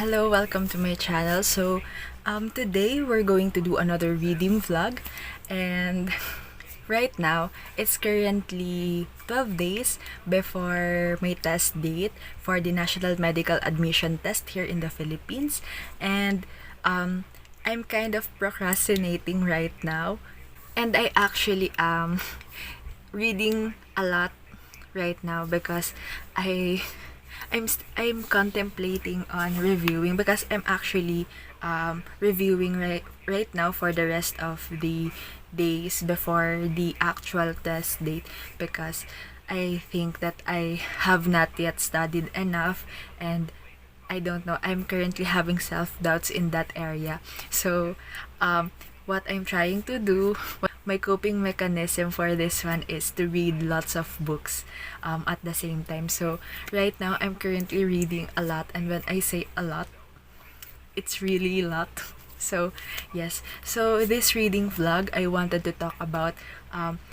Hello, welcome to my channel. Today we're going to do another reading vlog, and right now it's currently 12 days before my test date for the National Medical Admission Test here in the Philippines, and I'm kind of procrastinating right now, and I actually am reading a lot right now because I I'm contemplating on reviewing because I'm actually reviewing right now for the rest of the days before the actual test date, because I think that I have not yet studied enough, and I don't know, I'm currently having self-doubts in that area. So what I'm trying to do, my coping mechanism for this one is to read lots of books at the same time. So right now I'm currently reading a lot, and when I say a lot, it's really a lot. So yes, so this reading vlog, I wanted to talk about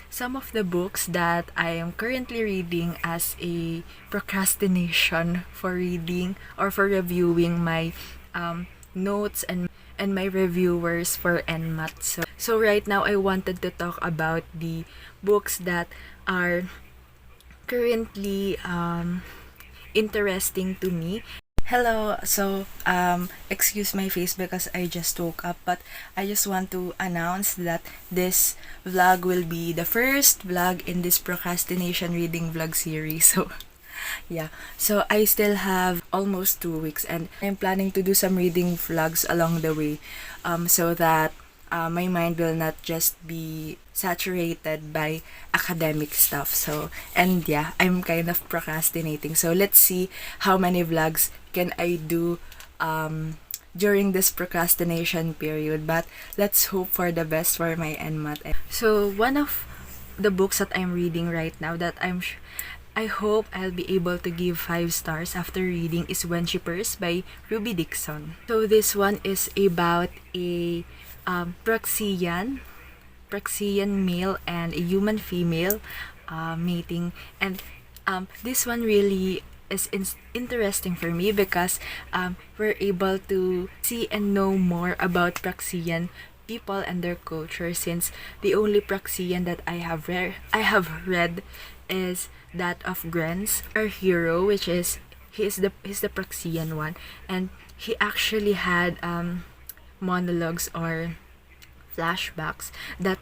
some of the books that I am currently reading as a procrastination for reading or for reviewing my notes and my reviewers for Enchant. So right now I wanted to talk about the books that are currently interesting to me. Hello, excuse my face because I just woke up, but I just want to announce that this vlog will be the first vlog in this procrastination reading vlog series. So yeah, so I still have almost 2 weeks, and I'm planning to do some reading vlogs along the way, so that my mind will not just be saturated by academic stuff. So, and yeah, I'm kind of procrastinating. So let's see how many vlogs can I do during this procrastination period. But let's hope for the best for my NMAT. So one of the books that I'm reading right now that I hope I'll be able to give 5 stars after reading is Purrs by Ruby Dixon. So this one is about a praxiian male and a human female mating, and this one really is interesting for me because we're able to see and know more about praxiian people and their culture, since the only praxiian that I have read is that of Grens, our hero, which is he's the praxiian one, and he actually had monologues or flashbacks that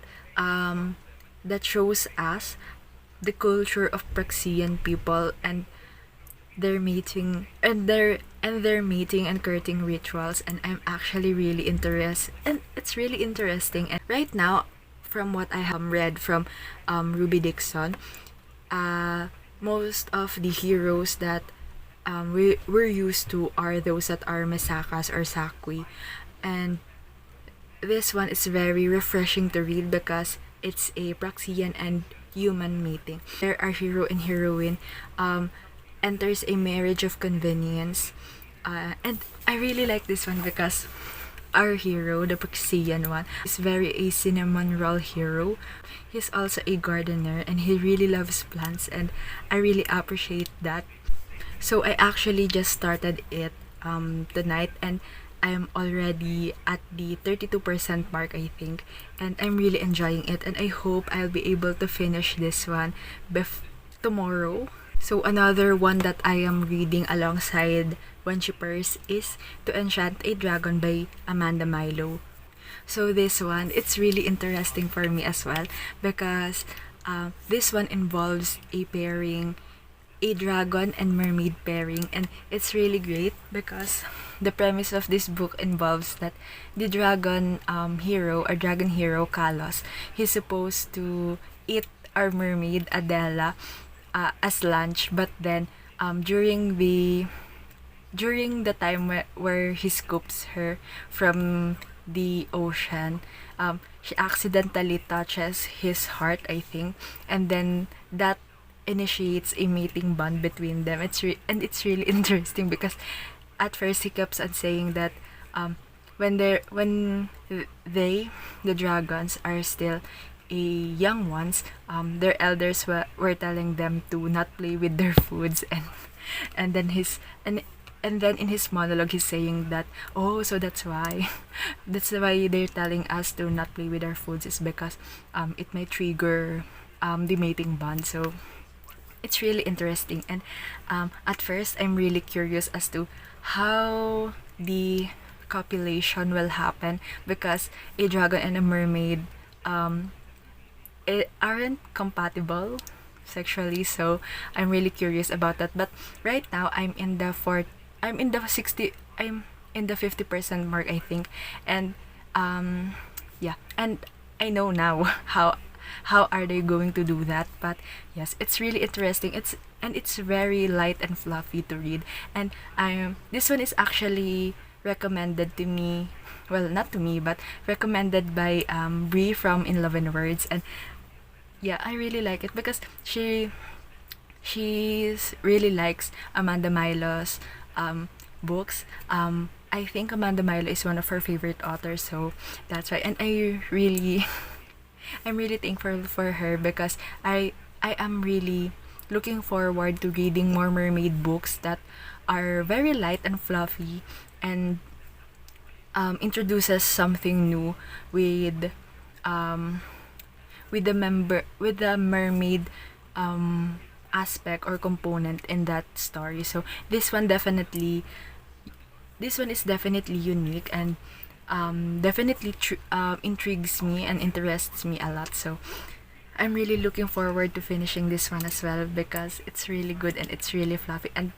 shows us the culture of praxiian people and their mating and their mating and courting rituals, and I'm actually really interested, and it's really interesting. And right now, from what I have read from Ruby Dixon, most of the heroes that we're used to are those that are masakas or sakwi, and this one is very refreshing to read because it's a praxiian and human mating. There are hero and heroine enters a marriage of convenience, and I really like this one because our hero, the praxiian one, is very a cinnamon roll hero. He's also a gardener, and he really loves plants, and I really appreciate that. So I actually just started it tonight, and I'm already at the 32% mark, I think, and I'm really enjoying it, and I hope I'll be able to finish this one tomorrow. So another one that I am reading alongside Purrs is To Enchant a Dragon by Milo. So this one, it's really interesting for me as well because this one involves a dragon and mermaid pairing, and it's really great because the premise of this book involves that the dragon hero or dragon hero Kalos, he's supposed to eat our mermaid Adela as lunch, but then during the time where he scoops her from the ocean, she accidentally touches his heart, I think, and then that initiates a mating bond between them. It's really interesting because at first he keeps on saying that when the dragons are still a young ones, their elders were telling them to not play with their foods, and then and then in his monologue he's saying that, oh, so that's why that's why they're telling us to not play with our foods, is because it may trigger the mating bond. So it's really interesting. And at first I'm really curious as to how the copulation will happen, because a dragon and a mermaid aren't compatible sexually. So I'm really curious about that. But right now I'm in the 60 I'm in the 50% mark, I think. And yeah, and I know now how are they going to do that. But yes, it's really interesting. It's very light and fluffy to read. And this one is actually recommended to me, well, not to me, but recommended by Bree from In Love and Words. And yeah, I really like it because she's really likes Amanda Milo's books. I think Amanda Milo is one of her favorite authors, so that's why. And I'm really thankful for her, because I am really looking forward to reading more mermaid books that are very light and fluffy, and introduces something new with with the mermaid aspect or component in that story. So this one is definitely unique, and definitely intrigues me and interests me a lot. So I'm really looking forward to finishing this one as well, because it's really good and it's really fluffy, and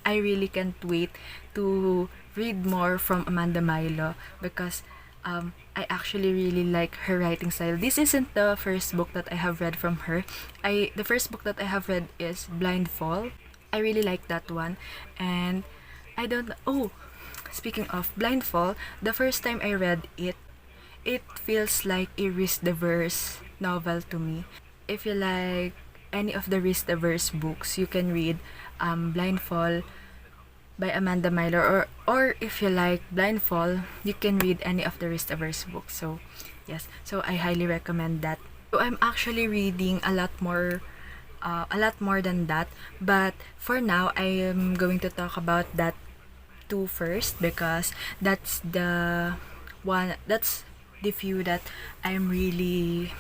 I really can't wait to read more from Amanda Milo, because I actually really like her writing style. This isn't the first book that I have read from her. The first book that I have read is Blindfall. I really like that one. And I don't oh, speaking of Blindfall, the first time I read it, it feels like a Risdaverse novel to me. If you like any of the Risdaverse books, you can read Blindfall by Amanda Milo, or if you like Blindfall, you can read any of the Risdaverse books. So yes, so I highly recommend that. So I'm actually reading a lot more than that, but for now I am going to talk about that two first, because that's the few that I'm really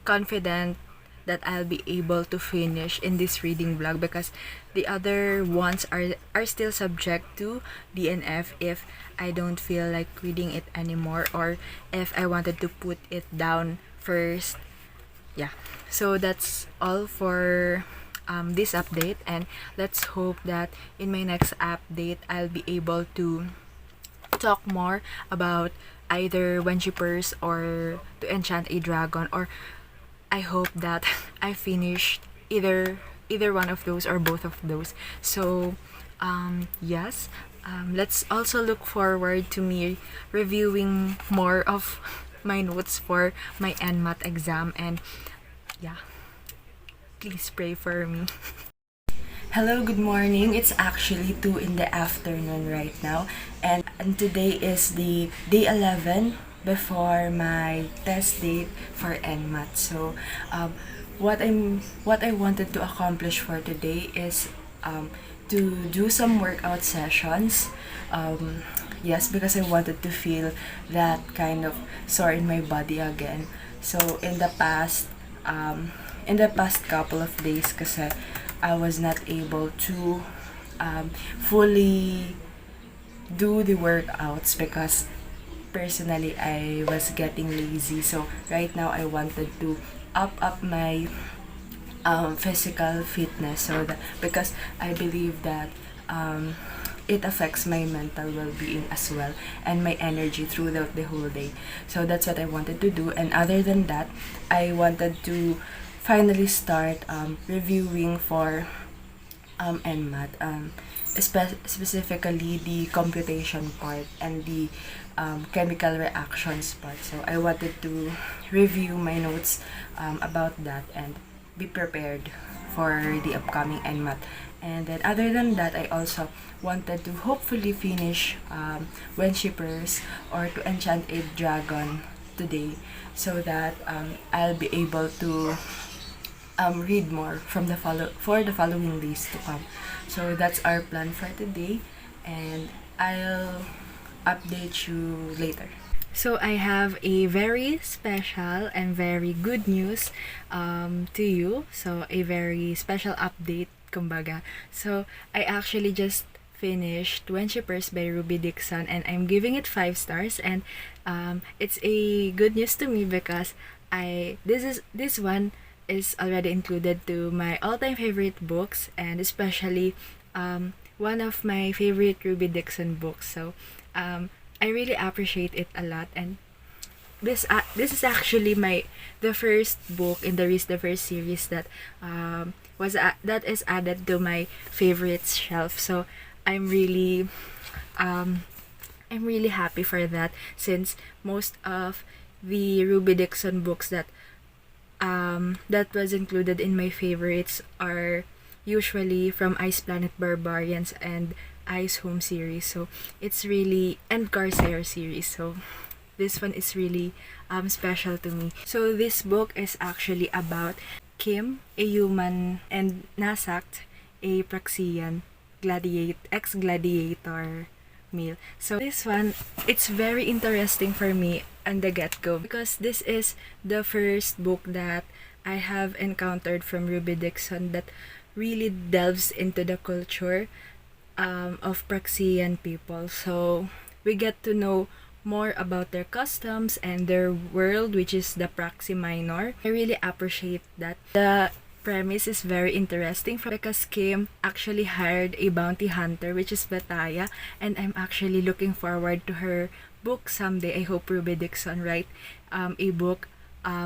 confident that I'll be able to finish in this reading vlog, because the other ones are still subject to DNF if I don't feel like reading it anymore, or if I wanted to put it down first. Yeah, so that's all for this update, and let's hope that in my next update I'll be able to talk more about either When She Purrs or To Enchant a Dragon, or I hope that I finished either one of those or both of those. So yes, let's also look forward to me reviewing more of my notes for my NMAT exam. And yeah, please pray for me. Hello, good morning. It's actually 2 in the afternoon right now, and today is the day 11 before my test date for NMAT. So what I wanted to accomplish for today is to do some workout sessions. Yes, because I wanted to feel that kind of sore in my body again. So in the past couple of days, kasi I was not able to fully do the workouts, because personally I was getting lazy. So right now I wanted to up my physical fitness, so that, because I believe that it affects my mental well-being as well, and my energy throughout the whole day. So that's what I wanted to do. And other than that, I wanted to finally start reviewing for NMAT, specifically the computation part and the chemical reactions part. So I wanted to review my notes about that and be prepared for the upcoming NMAT. And then other than that, I also wanted to hopefully finish When She Purrs or To Enchant a Dragon today, so that I'll be able to read more from the following days to come. So that's our plan for today. and I'll update you later. So I have a very special and very good news to you. So a very special update, kumbaga. So I actually just finished When She Purrs by Ruby Dixon, and I'm giving it 5 stars. And it's a good news to me because this one is already included to my all-time favorite books, and especially one of my favorite Ruby Dixon books. So I really appreciate it a lot, and this is actually the first book in the Risdaverse series that that is added to my favorites shelf. So I'm really happy for that, since most of the Ruby Dixon books that was included in my favorites are usually from Ice Planet Barbarians and Ice Home series. So it's really, and Corsair series. So this one is really special to me. So this book is actually about Kim, a human, and Nasak, a praxiian ex-gladiator male. So this one, it's very interesting for me on the get-go because this is the first book that I have encountered from Ruby Dixon that really delves into the culture of praxiian people. So we get to know more about their customs and their world, which is the Praxi Minor. I really appreciate that. The premise is very interesting because Kim actually hired a bounty hunter, which is Bataya, and I'm actually looking forward to her book someday. I hope Ruby Dixon write a book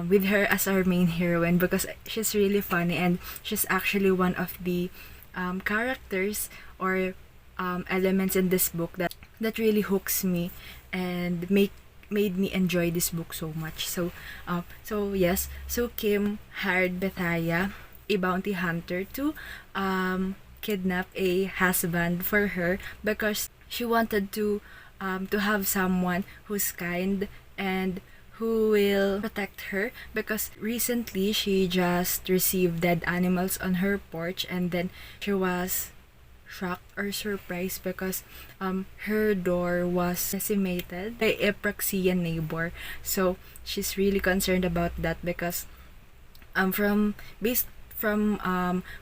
with her as our main heroine, because she's really funny and she's actually one of the characters or elements in this book that really hooks me and made me enjoy this book so much. So so Kim hired Bethaya, a bounty hunter, to kidnap a husband for her because she wanted to have someone who's kind and who will protect her, because recently she just received dead animals on her porch, and then she was shocked or surprised because her door was decimated by a praxiian neighbor. So she's really concerned about that because based from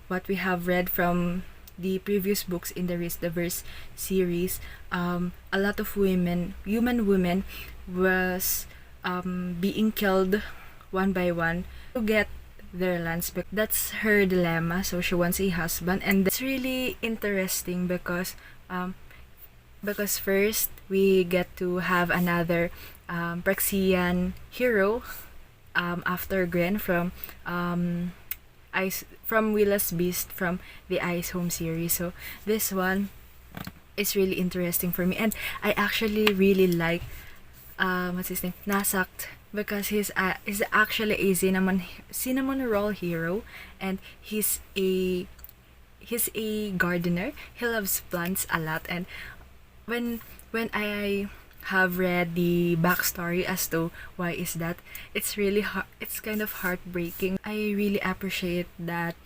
what we have read from the previous books in the Risdaverse series, a lot of human women was being killed one by one to get their lands, but that's her dilemma. So she wants a husband, and it's really interesting because first we get to have another praxiian hero after Gren from Willa's Beast from the Ice Home series. So this one is really interesting for me, and I actually really like what's his name, Nasak, because he's actually a cinnamon roll hero, and he's a gardener. He loves plants a lot, and when I have read the backstory as to why is that, it's really it's kind of heartbreaking. I really appreciate that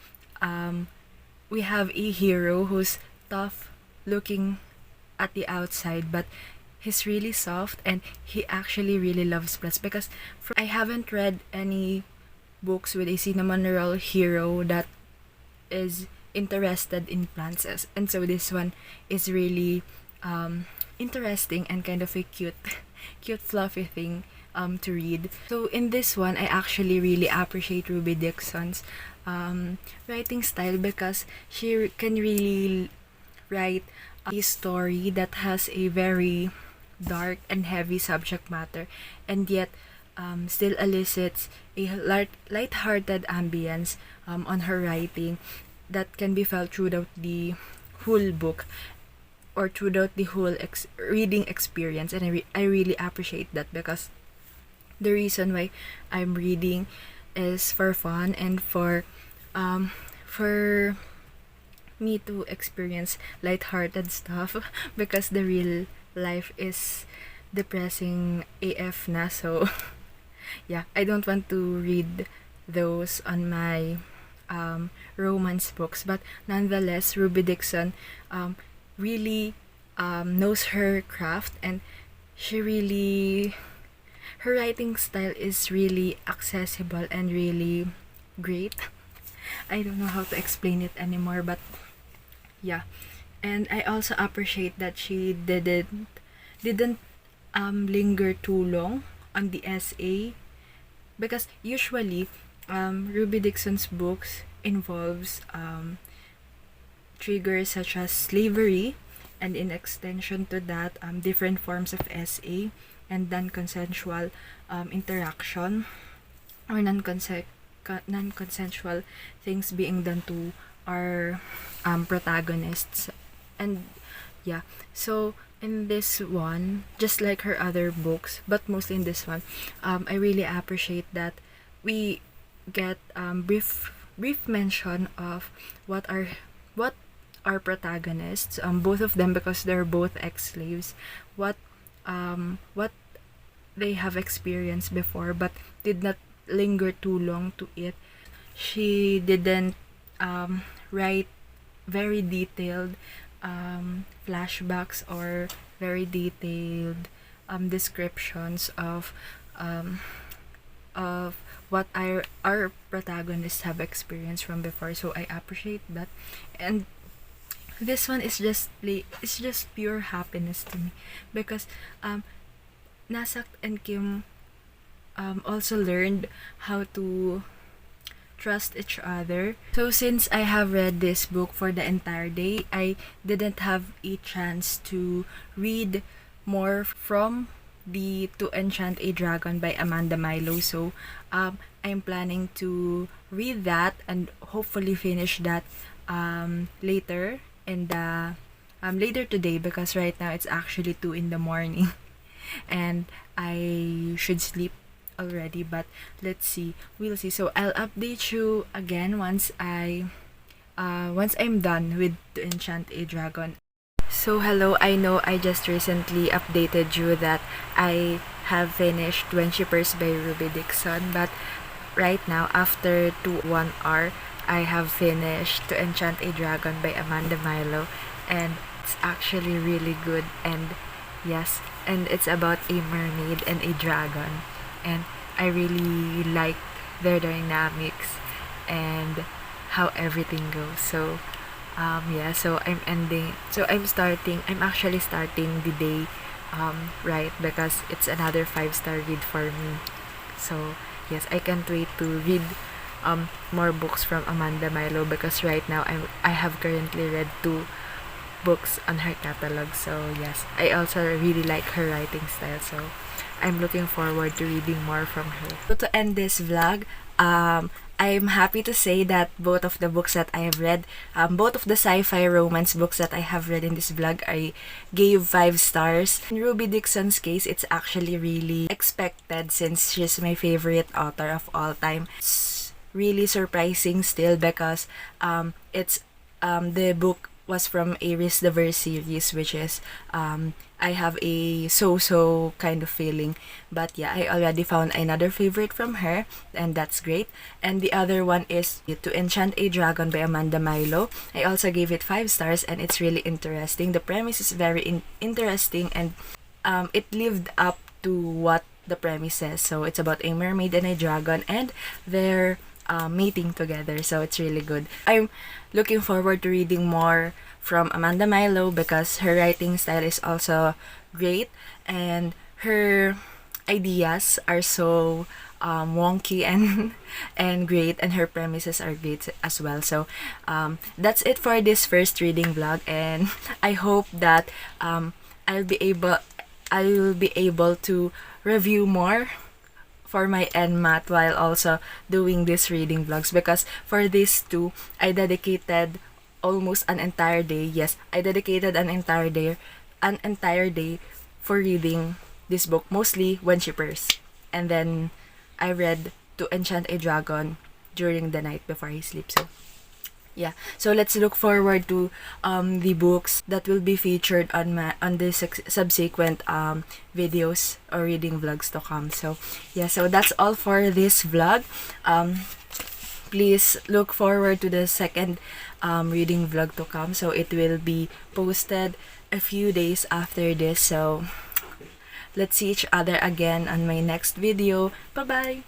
we have a hero who's tough looking at the outside, but he's really soft and he actually really loves plants, because I haven't read any books with a cinnamon roll hero that is interested in plants, and so this one is really interesting and kind of a cute fluffy thing to read. So in this one, I actually really appreciate Ruby Dixon's writing style, because she can really write a story that has a very dark and heavy subject matter, and yet still elicits a light-hearted ambience on her writing that can be felt throughout the whole book or throughout the whole reading experience. And I really appreciate that, because the reason why I'm reading is for fun and for me to experience light-hearted stuff because the real life is depressing AF na. So yeah, I don't want to read those on my romance books, but nonetheless, Ruby Dixon really knows her craft, and she really, her writing style is really accessible and really great. I don't know how to explain it anymore, but yeah. And I also appreciate that she didn't linger too long on the essay, because usually Ruby Dixon's books involves triggers such as slavery, and in extension to that, different forms of SA and non-consensual interaction, or non-consensual things being done to our protagonists. And yeah, so in this one, just like her other books, but mostly in this one, I really appreciate that we get brief mention of what our protagonists, both of them, because they're both ex-slaves, what they have experienced before, but did not linger too long to it. She didn't write very detailed flashbacks or very detailed descriptions of what our protagonists have experienced from before. So I appreciate that. And this one is it's just pure happiness to me, because Nasak and Kim also learned how to trust each other. So since I have read this book for the entire day, I didn't have a chance to read more from the To Enchant a Dragon by Amanda Milo. So I'm planning to read that and hopefully finish that later in the later today, because right now it's actually 2 in the morning and I should sleep already, but let's see, we'll see. So I'll update you again once I'm done with To Enchant a Dragon. So hello, I know I just recently updated you that I have finished When She Purrs by Ruby Dixon, but right now, after 1 hour, I have finished To Enchant a Dragon by Amanda Milo, and it's actually really good. And yes, and it's about a mermaid and a dragon, and I really like their dynamics and how everything goes. So yeah, so I'm actually starting the day right, because it's another 5-star read for me. So yes, I can't wait to read more books from Amanda Milo, because right now I have currently read 2 books on her catalog. So yes, I also really like her writing style, so I'm looking forward to reading more from her. So to end this vlog, I'm happy to say that both of the books that I have read, both of the sci-fi romance books that I have read in this vlog, I gave 5 stars. In Ruby Dixon's case, it's actually really expected, since she's my favorite author of all time. It's really surprising still, because it's the book was from a Risdaverse series, which is I have a so-so kind of feeling. But yeah, I already found another favorite from her, and that's great. And the other one is To Enchant a Dragon by Amanda Milo. I also gave it 5 stars, and it's really interesting. The premise is very interesting, and it lived up to what the premise says. So it's about a mermaid and a dragon, and they're mating together, so it's really good. I'm looking forward to reading more from Amanda Milo, because her writing style is also great, and her ideas are so wonky and great, and her premises are great as well. So that's it for this first reading vlog, and I hope that I'll be able to review more for my NMAT while also doing these reading vlogs, because for these 2, I dedicated almost an entire day. Yes, I dedicated an entire day for reading this book, mostly When She Purrs, and then I read To Enchant a Dragon during the night before I sleep. So yeah, so let's look forward to the books that will be featured on the subsequent videos or reading vlogs to come. So yeah, so that's all for this vlog. Please look forward to the second reading vlog to come. So it will be posted a few days after this. So let's see each other again on my next video. Bye bye.